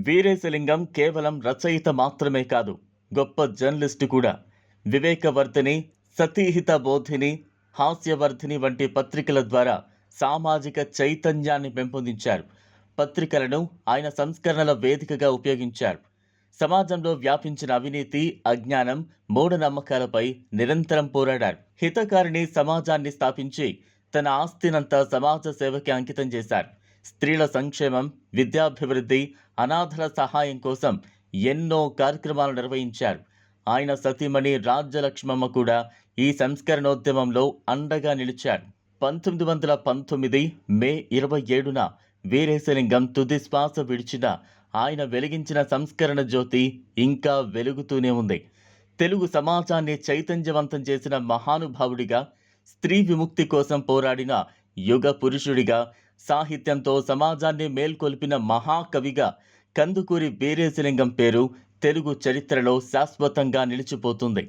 వీరేశలింగం కేవలం రచయిత మాత్రమే కాదు, గొప్ప జర్నలిస్టు కూడా. వివేకవర్ధిని, సతీహిత బోధిని, హాస్యవర్ధిని వంటి పత్రికల ద్వారా సామాజిక చైతన్యాన్ని పెంపొందించారు. పత్రికలను ఆయన సంస్కరణల వేదికగా ఉపయోగించారు. సమాజంలో వ్యాపించిన అవినీతి, అజ్ఞానం, మూఢనమ్మకాలపై నిరంతరం పోరాడారు. హితకారిణి సమాజాన్ని స్థాపించి తన ఆస్తినంతా సమాజ సేవకి అంకితం చేశారు. స్త్రీల సంక్షేమం, విద్యాభివృద్ధి, అనాథల సహాయం కోసం ఎన్నో కార్యక్రమాలు నిర్వహించారు. ఆయన సతీమణి రాజ్యలక్ష్మమ్మ కూడా ఈ సంస్కరణోద్యమంలో అండగా నిలిచారు. 1919 మే 27న వీరేశలింగం తుది శ్వాస విడిచిన ఆయన వెలిగించిన సంస్కరణ జ్యోతి ఇంకా వెలుగుతూనే ఉంది. తెలుగు సమాజాన్ని చైతన్యవంతం చేసిన మహానుభావుడిగా, స్త్రీ విముక్తి కోసం పోరాడిన యుగ పురుషుడిగా, సాహిత్యంతో సమాజాన్ని మేల్కొల్పిన మహాకవిగా కందుకూరి వీరేశలింగం పేరు తెలుగు చరిత్రలో శాశ్వతంగా నిలిచిపోతుంది.